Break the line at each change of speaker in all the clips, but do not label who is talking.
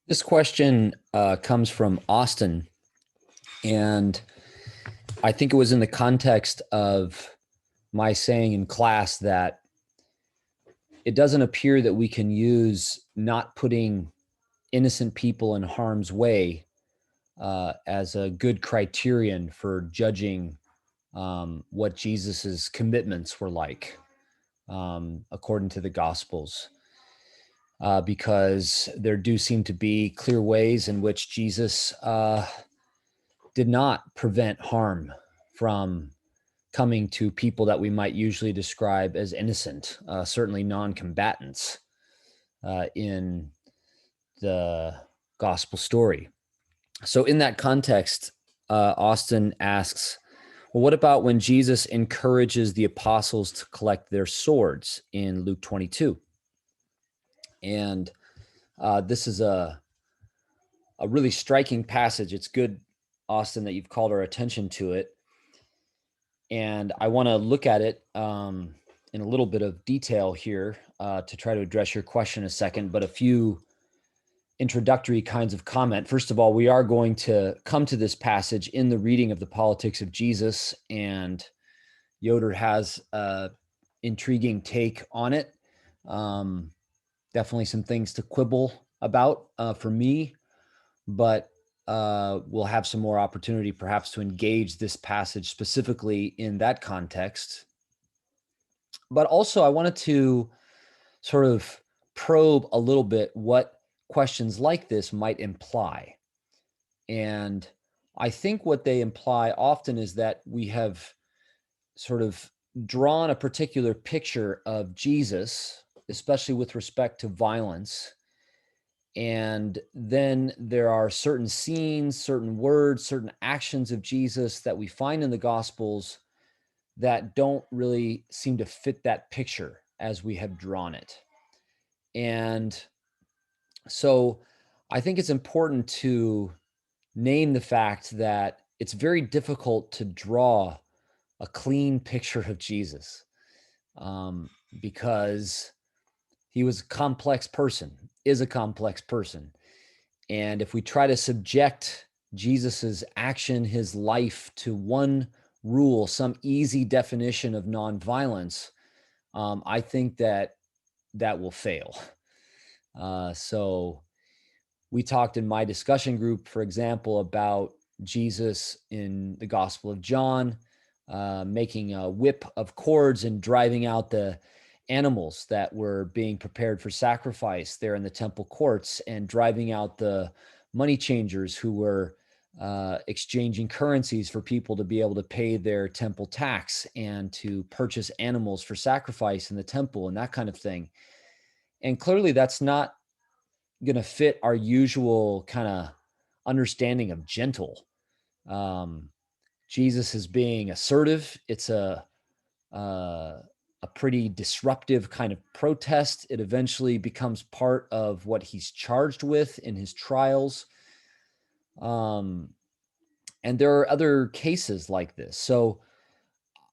This question comes from Austin, and I think it was in the context of my saying in class that it doesn't appear that we can use not putting innocent people in harm's way as a good criterion for judging what Jesus's commitments were like, according to the Gospels. Because there do seem to be clear ways in which Jesus did not prevent harm from coming to people that we might usually describe as innocent, certainly non-combatants in the gospel story. So in that context, Austin asks, well, what about when Jesus encourages the apostles to collect their swords in Luke 22? And this is a really striking passage. It's good, Austin, that you've called our attention to it. And I want to look at it in a little bit of detail here to try to address your question in a second, but a few introductory kinds of comment. First of all, we are going to come to this passage in the reading of the Politics of Jesus, and Yoder has an intriguing take on it. Definitely some things to quibble about for me, but we'll have some more opportunity perhaps to engage this passage specifically in that context. But also, I wanted to sort of probe a little bit what questions like this might imply. And I think what they imply often is that we have sort of drawn a particular picture of Jesus, especially with respect to violence. And then there are certain scenes, certain words, certain actions of Jesus that we find in the Gospels that don't really seem to fit that picture as we have drawn it. And so I think it's important to name the fact that it's very difficult to draw a clean picture of Jesus because he was a complex person, is a complex person. And if we try to subject Jesus's action, his life to one rule, some easy definition of nonviolence, I think that will fail. So we talked in my discussion group, for example, about Jesus in the Gospel of John, making a whip of cords and driving out the animals that were being prepared for sacrifice there in the temple courts, and driving out the money changers who were exchanging currencies for people to be able to pay their temple tax and to purchase animals for sacrifice in the temple and that kind of thing. And clearly that's not going to fit our usual kind of understanding of gentle. Jesus is being assertive. It's a pretty disruptive kind of protest. It eventually becomes part of what he's charged with in his trials. And there are other cases like this. So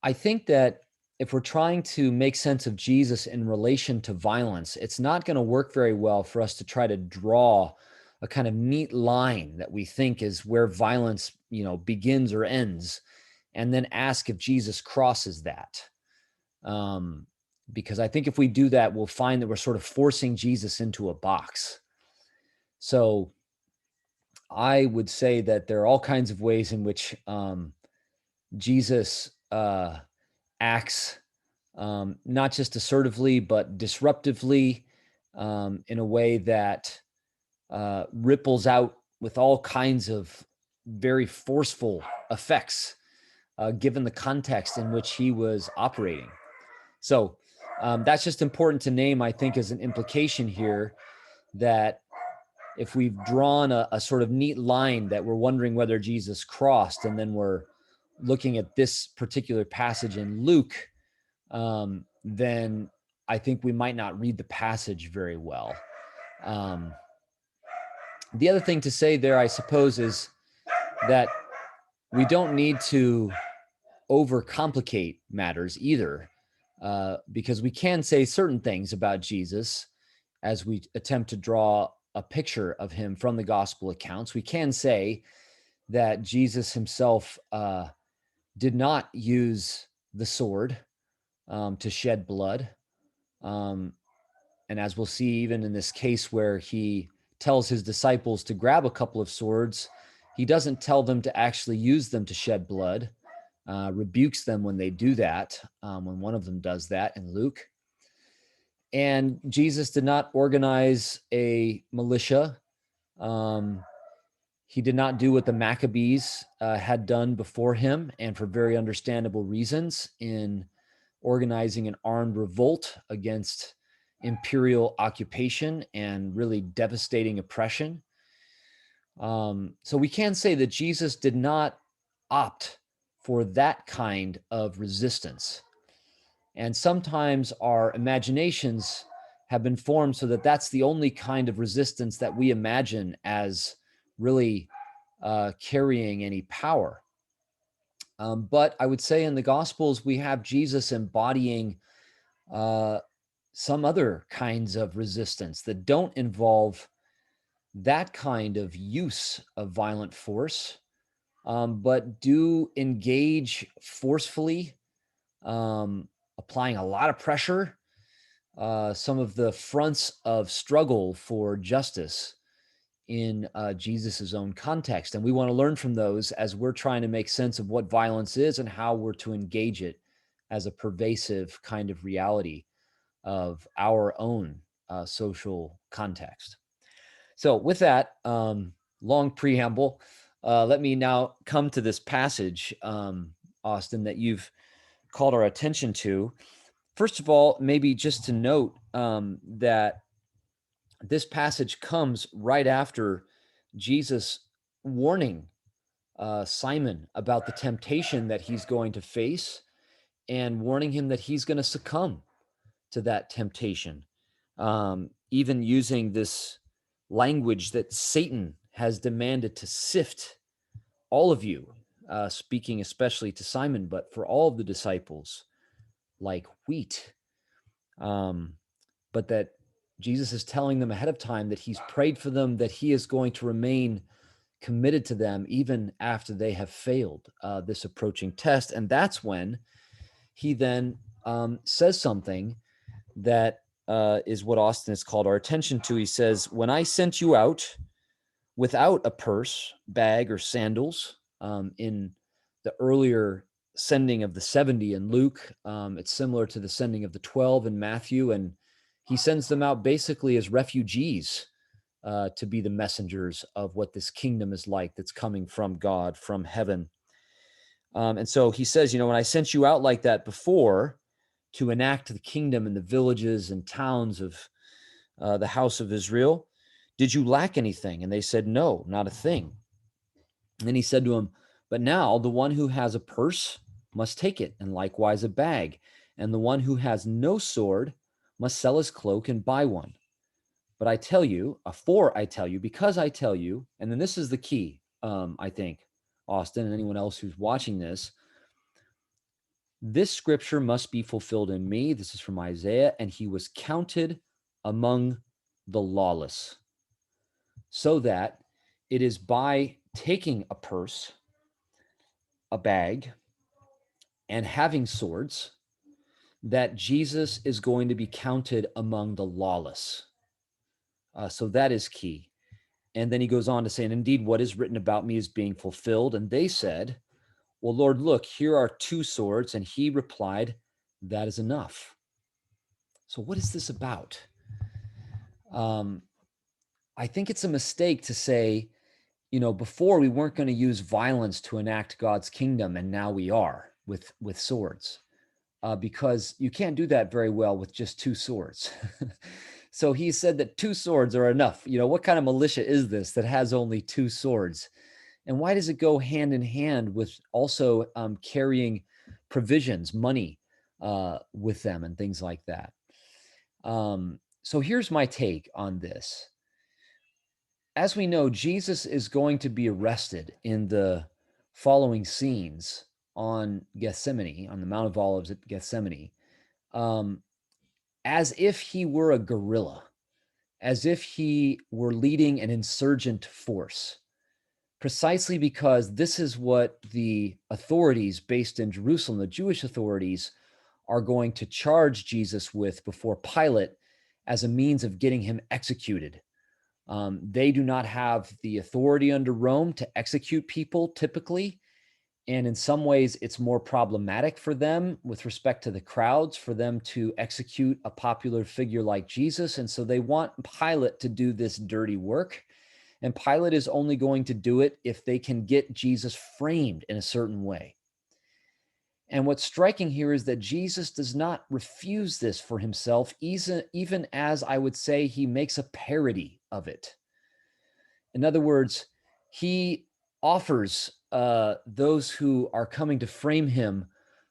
I think that if we're trying to make sense of Jesus in relation to violence, it's not going to work very well for us to try to draw a kind of neat line that we think is where violence, begins or ends, and then ask if Jesus crosses that. Because I think if we do that, we'll find that we're sort of forcing Jesus into a box. So I would say that there are all kinds of ways in which Jesus acts not just assertively, but disruptively, in a way that ripples out with all kinds of very forceful effects, given the context in which he was operating. So that's just important to name, I think, as an implication here, that if we've drawn a sort of neat line that we're wondering whether Jesus crossed, and then we're looking at this particular passage in Luke, then I think we might not read the passage very well. The other thing to say there, I suppose, is that we don't need to overcomplicate matters either, because we can say certain things about Jesus as we attempt to draw a picture of him from the gospel accounts. We can say that Jesus himself did not use the sword to shed blood. And as we'll see, even in this case where he tells his disciples to grab a couple of swords, he doesn't tell them to actually use them to shed blood, rebukes them when they do that, when one of them does that in Luke. And Jesus did not organize a militia. He did not do what the Maccabees had done before him, and for very understandable reasons, in organizing an armed revolt against imperial occupation and really devastating oppression. So we can say that Jesus did not opt for that kind of resistance. And sometimes our imaginations have been formed so that that's the only kind of resistance that we imagine as really carrying any power. But I would say in the Gospels, we have Jesus embodying some other kinds of resistance that don't involve that kind of use of violent force, but do engage forcefully, applying a lot of pressure, some of the fronts of struggle for justice in Jesus's own context. And we want to learn from those as we're trying to make sense of what violence is and how we're to engage it as a pervasive kind of reality of our own social context. So with that long preamble, let me now come to this passage, Austin, that you've called our attention to. First of all, maybe just to note that this passage comes right after Jesus warning Simon about the temptation that he's going to face and warning him that he's going to succumb to that temptation, even using this language that Satan has demanded to sift all of you, speaking especially to Simon, but for all of the disciples, like wheat. But that Jesus is telling them ahead of time that he's prayed for them, that he is going to remain committed to them even after they have failed this approaching test. And that's when he then says something that is what Austin has called our attention to. He says, when I sent you out without a purse, bag, or sandals, in the earlier sending of the 70 in Luke, it's similar to the sending of the 12 in Matthew, and he sends them out basically as refugees to be the messengers of what this kingdom is like that's coming from God, from heaven. And so he says, when I sent you out like that before to enact the kingdom in the villages and towns of the house of Israel, did you lack anything? And they said, no, not a thing. And then he said to them, but now the one who has a purse must take it, and likewise a bag. And the one who has no sword must sell his cloak and buy one. But I tell you, because I tell you, and then this is the key, I think, Austin, and anyone else who's watching this, this scripture must be fulfilled in me. This is from Isaiah, and he was counted among the lawless. So that it is by taking a purse, a bag, and having swords that Jesus is going to be counted among the lawless. So that is key. And then he goes on to say, and indeed, what is written about me is being fulfilled. And they said, well, Lord, look, here are 2 swords. And he replied, that is enough. So what is this about? I think it's a mistake to say, before we weren't going to use violence to enact God's kingdom, and now we are with swords, because you can't do that very well with just 2 swords. So he said that 2 swords are enough. What kind of militia is this that has only 2 swords? And why does it go hand in hand with also carrying provisions, money with them and things like that? So here's my take on this. As we know, Jesus is going to be arrested in the following scenes on Gethsemane, on the Mount of Olives at Gethsemane, as if he were a guerrilla, as if he were leading an insurgent force, precisely because this is what the authorities based in Jerusalem, the Jewish authorities, are going to charge Jesus with before Pilate as a means of getting him executed. They do not have the authority under Rome to execute people typically. And in some ways, it's more problematic for them with respect to the crowds for them to execute a popular figure like Jesus. And so they want Pilate to do this dirty work. And Pilate is only going to do it if they can get Jesus framed in a certain way. And what's striking here is that Jesus does not refuse this for himself, even as I would say he makes a parody of it. In other words, he offers those who are coming to frame him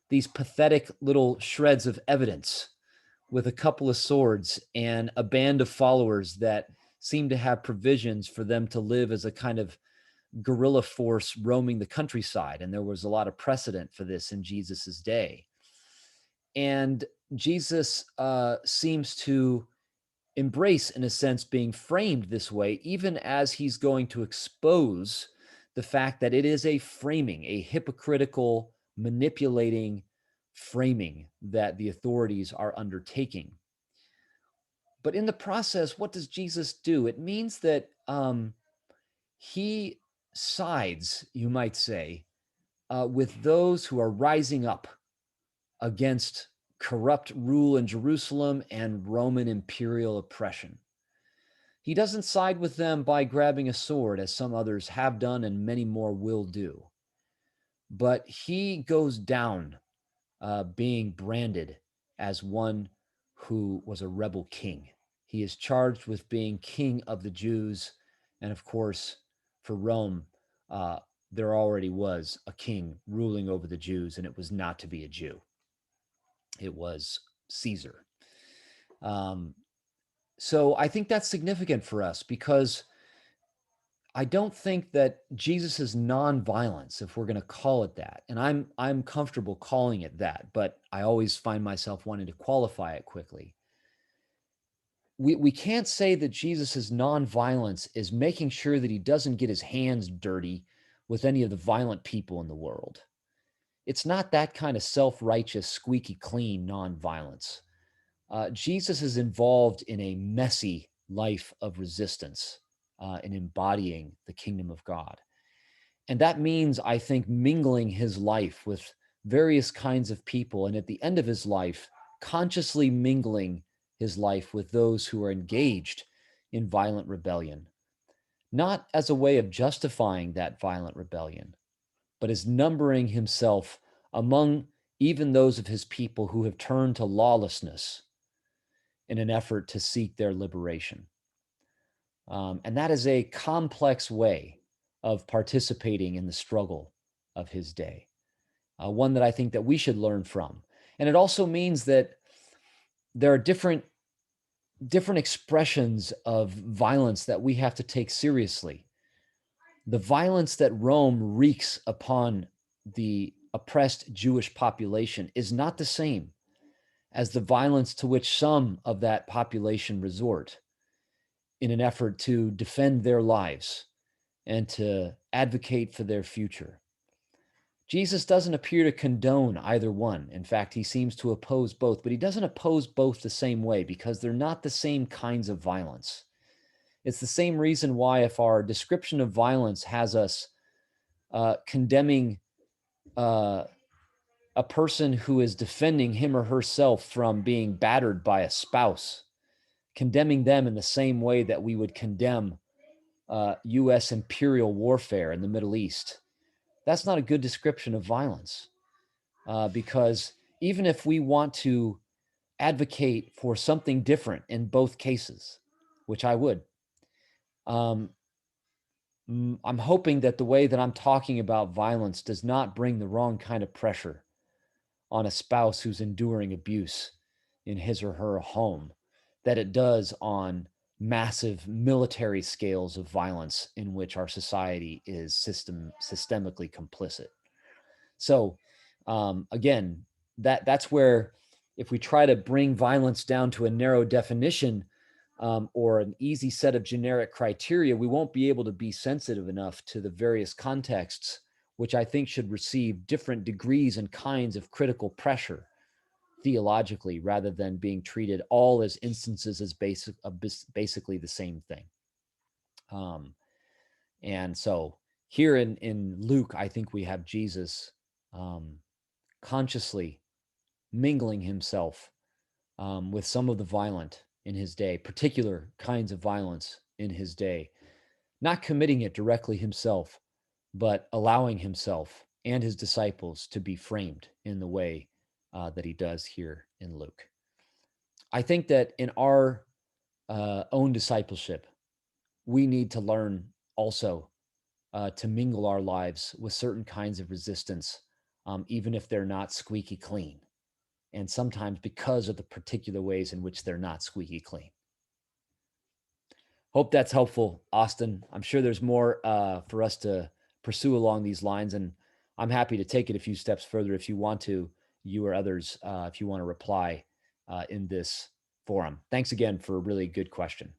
these pathetic little shreds of evidence with a couple of swords and a band of followers that seem to have provisions for them to live as a kind of guerrilla force roaming the countryside. And there was a lot of precedent for this in Jesus's day. And Jesus seems to embrace, in a sense, being framed this way, even as he's going to expose the fact that it is a framing, a hypocritical, manipulating framing that the authorities are undertaking. But in the process, what does Jesus do? It means that he sides, you might say, with those who are rising up against corrupt rule in Jerusalem and Roman imperial oppression. He doesn't side with them by grabbing a sword, as some others have done and many more will do. But he goes down being branded as one who was a rebel king. He is charged with being king of the Jews. And of course, for Rome, there already was a king ruling over the Jews, and it was not to be a Jew. It was Caesar. So I think that's significant for us because I don't think that Jesus's nonviolence, if we're going to call it that, and I'm comfortable calling it that, but I always find myself wanting to qualify it quickly. We can't say that Jesus's nonviolence is making sure that he doesn't get his hands dirty with any of the violent people in the world. It's not that kind of self-righteous, squeaky clean nonviolence. Jesus is involved in a messy life of resistance in embodying the kingdom of God. And that means, I think, mingling his life with various kinds of people. And at the end of his life, consciously mingling his life with those who are engaged in violent rebellion, not as a way of justifying that violent rebellion, but as numbering himself among even those of his people who have turned to lawlessness in an effort to seek their liberation. And that is a complex way of participating in the struggle of his day, one that I think that we should learn from. And it also means that there are different expressions of violence that we have to take seriously. The violence that Rome wreaks upon the oppressed Jewish population is not the same as the violence to which some of that population resort in an effort to defend their lives and to advocate for their future. Jesus doesn't appear to condone either one. In fact, he seems to oppose both, but he doesn't oppose both the same way because they're not the same kinds of violence. It's the same reason why if our description of violence has us condemning a person who is defending him or herself from being battered by a spouse, condemning them in the same way that we would condemn U.S. imperial warfare in the Middle East. That's not a good description of violence because even if we want to advocate for something different in both cases, which I would, I'm hoping that the way that I'm talking about violence does not bring the wrong kind of pressure on a spouse who's enduring abuse in his or her home that it does on massive military scales of violence in which our society is systemically complicit. So again, that's where if we try to bring violence down to a narrow definition, or an easy set of generic criteria, we won't be able to be sensitive enough to the various contexts, which I think should receive different degrees and kinds of critical pressure theologically, rather than being treated all as instances as basically the same thing. And so here in Luke, I think we have Jesus consciously mingling himself with some of the violent in his day, particular kinds of violence in his day, not committing it directly himself, but allowing himself and his disciples to be framed in the way that he does here in Luke. I think that in our own discipleship, we need to learn also to mingle our lives with certain kinds of resistance, even if they're not squeaky clean. And sometimes because of the particular ways in which they're not squeaky clean. Hope that's helpful, Austin. I'm sure there's more for us to pursue along these lines, and I'm happy to take it a few steps further if you want to, you or others, if you want to reply in this forum. Thanks again for a really good question.